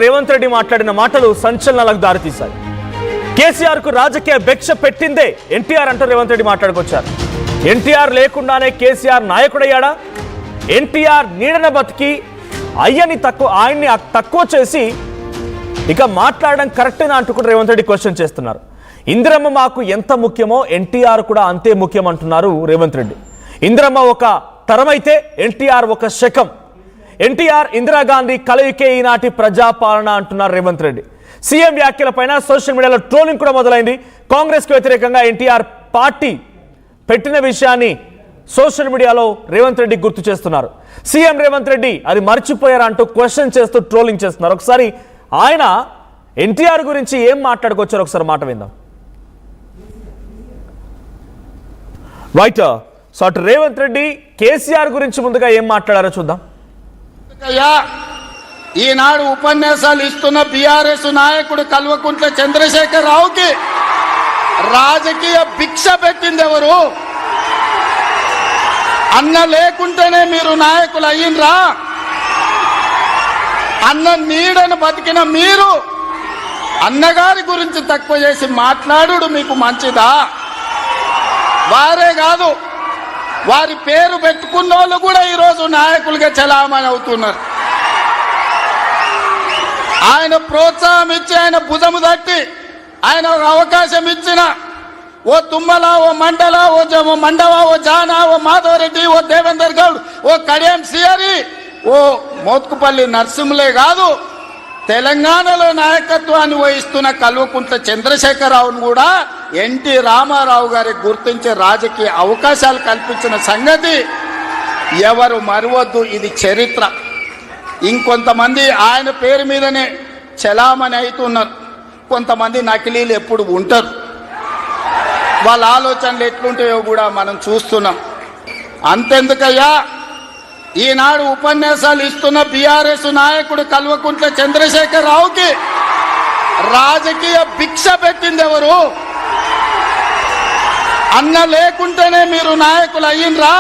రేవంత్ రెడ్డి మాట్లాడిన మాటలు సంచలనాలకు దారితీశాయి. కేసీఆర్ కు రాజకీయ భిక్ష పెట్టిందే ఎన్టీఆర్ అంటూ రేవంత్ రెడ్డి మాట్లాడుకొచ్చారు. ఎన్టీఆర్ లేకుండానే కేసీఆర్ నాయకుడయ్యాడా? ఎన్టీఆర్ నీడన బతికి ఆయన్ని తక్కువ చేసి ఇక మాట్లాడడం కరెక్టేనా అంటూ కూడా రేవంత్ రెడ్డి క్వశ్చన్ చేస్తున్నారు. ఇందిరమ్మ మాకు ఎంత ముఖ్యమో ఎన్టీఆర్ కూడా అంతే ముఖ్యం అంటున్నారు రేవంత్ రెడ్డి. ఇందిరమ్మ ఒక తరమైతే ఎన్టీఆర్ ఒక శకం. ఎన్టీఆర్ ఇందిరాగాంధీ కలయికే ఈనాటి ప్రజాపాలన అంటున్నారు రేవంత్ రెడ్డి. సీఎం వ్యాఖ్యలపైన సోషల్ మీడియాలో ట్రోలింగ్ కూడా మొదలైంది. కాంగ్రెస్ కు వ్యతిరేకంగా ఎన్టీఆర్ పార్టీ పెట్టిన విషయాన్ని సోషల్ మీడియాలో రేవంత్ రెడ్డి గుర్తు చేస్తున్నారు. సీఎం రేవంత్ రెడ్డి అది మర్చిపోయారా అంటూ క్వశ్చన్ చేస్తూ ట్రోలింగ్ చేస్తున్నారు. ఒకసారి ఆయన ఎన్టీఆర్ గురించి ఏం మాట్లాడుకొచ్చారు ఒకసారి మాట విందాం. రైట్, సో అటు రేవంత్ రెడ్డి కేసీఆర్ గురించి ముందుగా ఏం మాట్లాడారో చూద్దాం. ఈనాడు ఉపన్యాసాలు ఇస్తున్న బీఆర్ఎస్ నాయకుడు కల్వకుంట్ల చంద్రశేఖర్ రావుకి రాజకీయ భిక్ష పెట్టింది ఎవరు? అన్న లేకుంటేనే మీరు నాయకులు అయ్యిండ్రా? అన్న నీడను బతికిన మీరు అన్నగారి గురించి తక్కువ చేసి మాట్లాడు మీకు మంచిదా? వారే కాదు, వారి పేరు పెట్టుకున్న వాళ్ళు కూడా ఈరోజు నాయకులుగా చలామణి అవుతున్నారు. ఆయన ప్రోత్సాహం ఇచ్చి, ఆయన భుజము తట్టి, ఆయన అవకాశం ఇచ్చిన ఓ తుమ్మల, ఓ మండల, ఓ మండవ, ఓ జానా, ఓ మాధవరెడ్డి, ఓ దేవేందర్ గౌడ్, ఓ కడియం సియరి, ఓ మోత్కుపల్లి నరసింహులే కాదు, తెలంగాణలో నాయకత్వాన్ని వహిస్తున్న కల్వకుంట్ల చంద్రశేఖరరావును కూడా ఎన్టీ రామారావు గారికి గుర్తించే రాజకీయ అవకాశాలు కల్పించిన సంగతి ఎవరు మరవద్దు. ఇది చరిత్ర. ఇంకొంతమంది ఆయన పేరు మీదనే చలామణి అవుతున్నారు. కొంతమంది నకిలీలు ఎప్పుడు ఉంటారు. వాళ్ళ ఆలోచనలు ఎట్లుంటాయో కూడా మనం చూస్తున్నాం. అంతెందుకయ్యా, ఈనాడు ఉపన్యాసాలు ఇస్తున్న బీఆర్ఎస్ నాయకుడు కల్వకుంట్ల చంద్రశేఖర్ రావుకి రాజకీయ భిక్ష పెట్టింది ఎవరు? అన్న లేకుంటేనే మీరు నాయకులు అయ్యిండ్రా?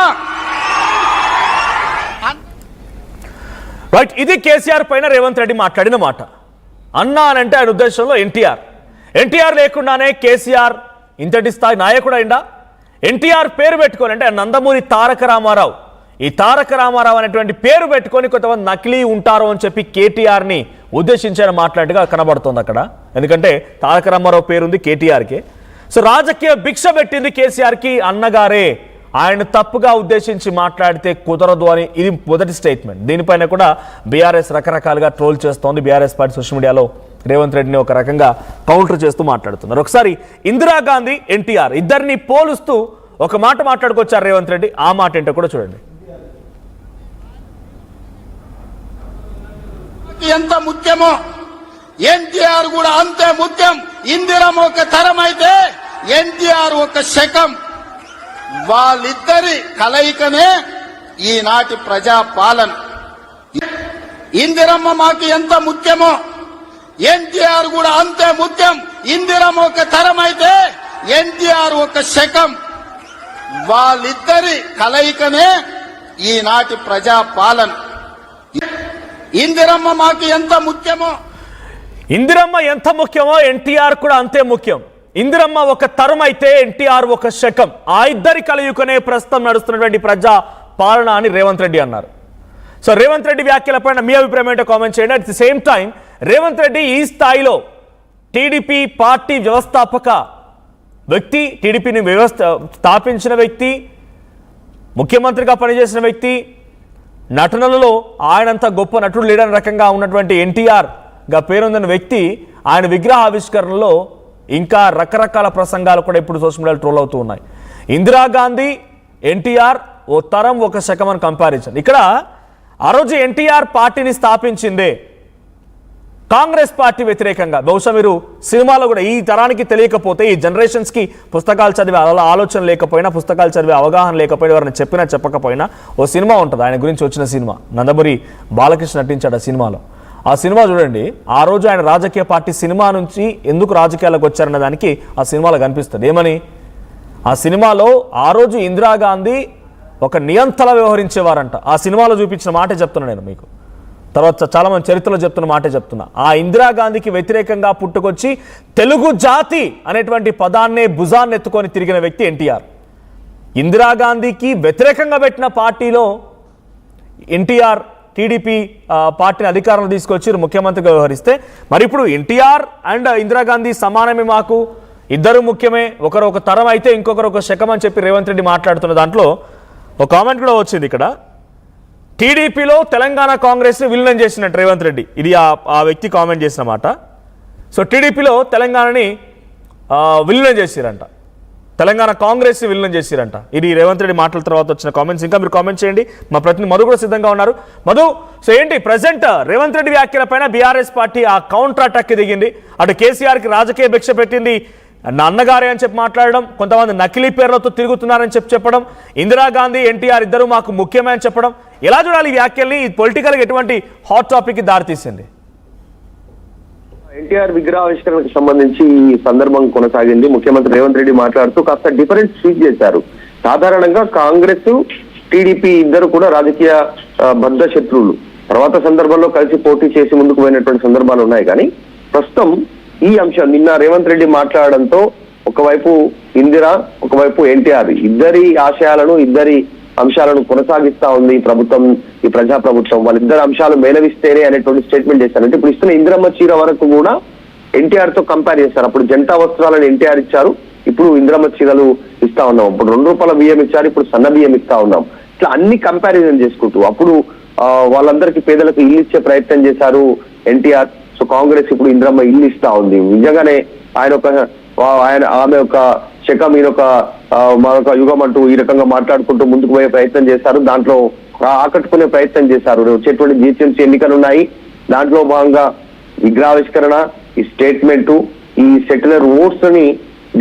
రైట్, ఇది కేసీఆర్ పైన రేవంత్ రెడ్డి మాట్లాడిన మాట. అన్న అని అంటే ఆయన ఉద్దేశంలో ఎన్టీఆర్ లేకుండానే కేసీఆర్ ఇంతటి స్థాయి నాయకుడు అయిందా? ఎన్టీఆర్ పేరు పెట్టుకొని, అంటే నందమూరి తారక రామారావు, ఈ తారక రామారావు అనేటువంటి పేరు పెట్టుకొని కొంతమంది నకిలీ ఉంటారు అని చెప్పి కేటీఆర్ని ఉద్దేశించారని మాట్లాడిగా కనబడుతోంది అక్కడ. ఎందుకంటే తారక రామారావు పేరుంది కేటీఆర్కే. సో రాజకీయ భిక్ష పెట్టింది కేసీఆర్కి అన్నగారే. ఆయన తప్పుగా ఉద్దేశించి మాట్లాడితే కుదరదు అని ఇది మొదటి స్టేట్మెంట్. దీనిపైన కూడా బీఆర్ఎస్ రకరకాలుగా ట్రోల్ చేస్తోంది. బీఆర్ఎస్ పార్టీ సోషల్ మీడియాలో రేవంత్ రెడ్డిని ఒక రకంగా కౌంటర్ చేస్తూ మాట్లాడుతున్నారు. ఒకసారి ఇందిరాగాంధీ, ఎన్టీఆర్ ఇద్దరిని పోలుస్తూ ఒక మాట మాట్లాడుకొచ్చారు రేవంత్ రెడ్డి. ఆ మాట ఏంటో కూడా చూడండి. ఎంత ముఖ్యమో ఎన్టీఆర్ కూడా అంతే ముఖ్యం. ఇందిరమ్మ ఒక తరం అయితే ఎన్టీఆర్ ఒక శకం. వాళ్ళిద్దరి కలయికనే ఈనాటి ప్రజాపాలన. ఇందిరమ్మ మాకు ఎంత ముఖ్యమో ఎన్టీఆర్ కూడా అంతే ముఖ్యం. ఇందిరమ్మ ఒక తరం అయితే ఎన్టీఆర్ ఒక శకం. వాళ్ళిద్దరి కలయికనే ఈనాటి ప్రజాపాలన. ఇందిరమ్మ మాకు ఎంత ముఖ్యమో ఎన్టీఆర్ కూడా అంతే ముఖ్యం. ఇందిరమ్మ ఒక తరం అయితే ఎన్టీఆర్ ఒక శకం. ఆ ఇద్దరి కలయికనే ప్రస్తుతం నడుస్తున్నటువంటి ప్రజా పాలన అని రేవంత్ రెడ్డి అన్నారు. సో రేవంత్ రెడ్డి వ్యాఖ్యలపైన మీ అభిప్రాయం ఏంటో కామెంట్ చేయండి. At the same time Revanth Reddy ఈ స్థాయిలో టీడీపీ పార్టీ వ్యవస్థాపక వ్యక్తి, టీడీపీని స్థాపించిన వ్యక్తి, ముఖ్యమంత్రిగా పనిచేసిన వ్యక్తి, నటనలలో ఆయనంత గొప్ప నటుడు లేడని రకంగా ఉన్నటువంటి ఎన్టీఆర్గా పేరొందిన వ్యక్తి ఆయన విగ్రహ ఆవిష్కరణలో ఇంకా రకరకాల ప్రసంగాలు కూడా ఇప్పుడు సోషల్ మీడియాలో ట్రోల్ అవుతూ ఉన్నాయి. ఇందిరాగాంధీ, ఎన్టీఆర్ ఓ తరం ఒక శకం అని కంపారిజన్. ఇక్కడ ఆ రోజు ఎన్టీఆర్ పార్టీని స్థాపించిందే కాంగ్రెస్ పార్టీ వ్యతిరేకంగా. బహుశా మీరు సినిమాలో కూడా ఈ తరానికి తెలియకపోతే, ఈ జనరేషన్స్కి పుస్తకాలు చదివే ఆలోచన లేకపోయినా, పుస్తకాలు చదివే అవగాహన లేకపోయినా, ఎవరైనా చెప్పినా చెప్పకపోయినా ఓ సినిమా ఉంటుంది ఆయన గురించి వచ్చిన సినిమా. నందమూరి బాలకృష్ణ నటించాడు ఆ సినిమాలో. ఆ సినిమా చూడండి. ఆ రోజు ఆయన రాజకీయ పార్టీ సినిమా నుంచి ఎందుకు రాజకీయాలకు వచ్చారన్న దానికి ఆ సినిమాలో కనిపిస్తుంది. ఏమని? ఆ సినిమాలో ఆ రోజు ఇందిరాగాంధీ ఒక నియంతలా వ్యవహరించేవారంట. ఆ సినిమాలో చూపించిన మాటే చెప్తున్నా నేను మీకు. తర్వాత చాలా మంది చరిత్రలో చెప్తున్న మాటే చెప్తున్నా. ఆ ఇందిరాగాంధీకి వ్యతిరేకంగా పుట్టుకొచ్చి తెలుగు జాతి అనేటువంటి పదాన్నే భుజాన్ని ఎత్తుకొని తిరిగిన వ్యక్తి ఎన్టీఆర్. ఇందిరాగాంధీకి వ్యతిరేకంగా పెట్టిన పార్టీలో ఎన్టీఆర్ టీడీపీ పార్టీని అధికారంలో తీసుకొచ్చి ముఖ్యమంత్రిగా వ్యవహరిస్తే, మరి ఇప్పుడు ఎన్టీఆర్ అండ్ ఇందిరాగాంధీ సమానమే, మాకు ఇద్దరు ముఖ్యమే, ఒకరు ఒక తరం అయితే ఇంకొకరు ఒక శకం అని చెప్పి రేవంత్ రెడ్డి మాట్లాడుతున్న దాంట్లో ఒక కామెంట్ కూడా వచ్చింది ఇక్కడ. టీడీపీలో తెలంగాణ కాంగ్రెస్ని విలీనం చేసినట్టు రేవంత్ రెడ్డి, ఇది ఆ వ్యక్తి కామెంట్ చేసిన మాట. సో టీడీపీలో తెలంగాణని విలీనం చేసిరంట, తెలంగాణ కాంగ్రెస్ని విలీనం చేసిరంట. ఇది రేవంత్ రెడ్డి మాటల తర్వాత వచ్చిన కామెంట్స్. ఇంకా మీరు కామెంట్ చేయండి. మా ప్రతినిధి మధు కూడా సిద్ధంగా ఉన్నారు. మధు, సో ఏంటి ప్రజెంట్ రేవంత్ రెడ్డి వ్యాఖ్యలపైన బీఆర్ఎస్ పార్టీ ఆ కౌంటర్ అటాక్కి దిగింది. అటు కేసీఆర్కి రాజకీయ భిక్ష పెట్టింది, నా అన్నగారే అని చెప్పి మాట్లాడడం, కొంతమంది నకిలీ పేర్లతో తిరుగుతున్నారని చెప్పడం, ఇందిరాగాంధీ ఎన్టీఆర్ ఇద్దరు మాకు ముఖ్యమే అని చెప్పడం. ఎలా చూడాలి ఈ వ్యాఖ్యల్ని? పొలిటికల్గా ఎటువంటి హాట్ టాపిక్కి దారితీసింది? ఎన్టీఆర్ విగ్రహావిష్కరణకు సంబంధించి ఈ సందర్భం కొనసాగింది. ముఖ్యమంత్రి రేవంత్ రెడ్డి మాట్లాడుతూ కాస్త డిఫరెంట్ స్పీచ్ చేశారు. సాధారణంగా కాంగ్రెస్ టీడీపీ ఇద్దరు కూడా రాజకీయ బద్ధ శత్రువులు. తర్వాత సందర్భంలో కలిసి పోటీ చేసి ముందుకు పోయినటువంటి సందర్భాలు ఉన్నాయి. కానీ ప్రస్తుతం ఈ అంశం నిన్న రేవంత్ రెడ్డి మాట్లాడడంతో ఒకవైపు ఇందిరా, ఒకవైపు ఎన్టీఆర్ ఇద్దరి ఆశయాలను, ఇద్దరి అంశాలను కొనసాగిస్తా ఉంది ప్రభుత్వం, ఈ ప్రజా ప్రభుత్వం. వాళ్ళిద్దరు అంశాలు మేళవిస్తేనే అనేటువంటి స్టేట్మెంట్ చేశారు. అంటే ఇప్పుడు ఇస్తున్న ఇందిరమ్మ చీర వరకు కూడా ఎన్టీఆర్ తో కంపేర్ చేస్తారు. అప్పుడు జంటా వస్త్రాలను ఎన్టీఆర్ ఇచ్చారు, ఇప్పుడు ఇందిరమ్మ చీరలు ఇస్తా ఉన్నాం. ఇప్పుడు ₹2 బియ్యం ఇచ్చారు, ఇప్పుడు సన్న బియ్యం ఇస్తా ఉన్నాం. ఇట్లా అన్ని కంపారిజన్ చేసుకుంటూ అప్పుడు వాళ్ళందరికీ పేదలకు ఇల్లు ఇచ్చే ప్రయత్నం చేశారు ఎన్టీఆర్. సో కాంగ్రెస్ ఇప్పుడు ఇందిరమ్మ ఇల్లు ఇస్తా ఉంది. నిజంగానే ఆమె ఒక శకం, ఈయనొక మరొక యుగం అంటూ ఈ రకంగా మాట్లాడుకుంటూ ముందుకు పోయే ప్రయత్నం చేశారు. దాంట్లో ఆకట్టుకునే ప్రయత్నం చేశారు. వచ్చేటువంటి జీహెచ్ఎంసీ ఎన్నికలు ఉన్నాయి, దాంట్లో భాగంగా విగ్రహావిష్కరణ, ఈ స్టేట్మెంట్, ఈ సెక్యులర్ ఓట్స్ ని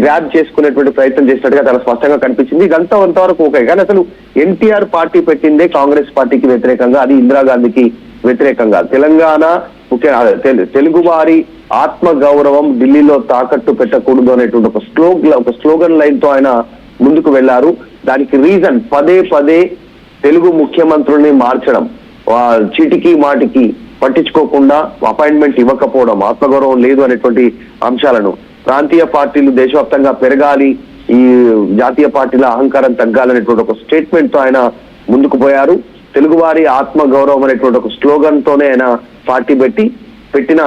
గ్రాబ్ చేసుకునేటువంటి ప్రయత్నం చేసినట్టుగా చాలా స్పష్టంగా కనిపించింది. ఇదంతా కొంతవరకు ఓకే. కానీ అసలు ఎన్టీఆర్ పార్టీ పెట్టిందే కాంగ్రెస్ పార్టీకి వ్యతిరేకంగా, అది ఇందిరాగాంధీకి వ్యతిరేకంగా. తెలంగాణ తెలుగు వారి ఆత్మ గౌరవం ఢిల్లీలో తాకట్టు పెట్టకూడదు అనేటువంటి ఒక స్లోగన్ లైన్ తో ఆయన ముందుకు వెళ్లారు. దానికి రీజన్ పదే తెలుగు ముఖ్యమంత్రుల్ని మార్చడం, చీటికి మాటికి పట్టించుకోకుండా అపాయింట్మెంట్ ఇవ్వకపోవడం, ఆత్మగౌరవం లేదు అనేటువంటి అంశాలను, ప్రాంతీయ పార్టీలు దేశవ్యాప్తంగా పెరగాలి, ఈ జాతీయ పార్టీల అహంకారం తగ్గాలనేటువంటి ఒక స్టేట్మెంట్ తో ఆయన ముందుకు పోయారు. తెలుగువారి ఆత్మ గౌరవం అనేటువంటి ఒక స్లోగన్ తోనే ఆయన పార్టీ పెట్టిన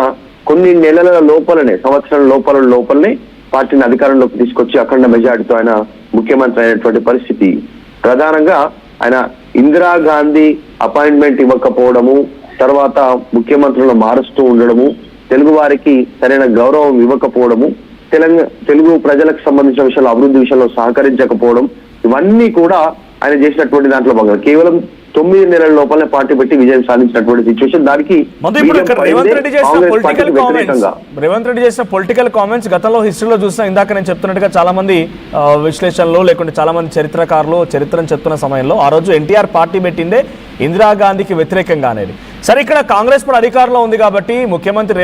కొన్ని నెలల లోపలనే, సంవత్సరం లోపలనే పార్టీని అధికారంలోకి తీసుకొచ్చి అఖండ మెజార్టీతో ఆయన ముఖ్యమంత్రి అయినటువంటి పరిస్థితి. ప్రధానంగా ఆయన ఇందిరాగాంధీ అపాయింట్మెంట్ ఇవ్వకపోవడము, తర్వాత ముఖ్యమంత్రులను మారుస్తూ ఉండడము, తెలుగు వారికి సరైన గౌరవం ఇవ్వకపోవడము, తెలుగు ప్రజలకు సంబంధించిన విషయాలు, అభివృద్ధి విషయంలో సహకరించకపోవడం, ఇవన్నీ కూడా ఆయన చేసినటువంటి దాంట్లో భాగంగా కేవలం 9 నెలల లోపలనే పార్టీ పెట్టి విజయం సాధించినటువంటి సిచ్యువేషన్. దానికి రేవంత్ రెడ్డి చేసిన పొలిటికల్ కామెంట్స్ గతంలో హిస్టరీలో చూసిన, ఇందాక నేను చెప్తున్నట్టుగా చాలా మంది విశ్లేషణలు లేకుంటే చాలా మంది చరిత్రకారులు చరిత్రను చెప్తున్న సమయంలో ఆ రోజు ఎన్టీఆర్ పార్టీ పెట్టిందే ఇందిరాగాంధీకి వ్యతిరేకంగా అనేది. సరే, ఇక్కడ కాంగ్రెస్ కూడా అధికారంలో ఉంది కాబట్టి ముఖ్యమంత్రి రేవంత్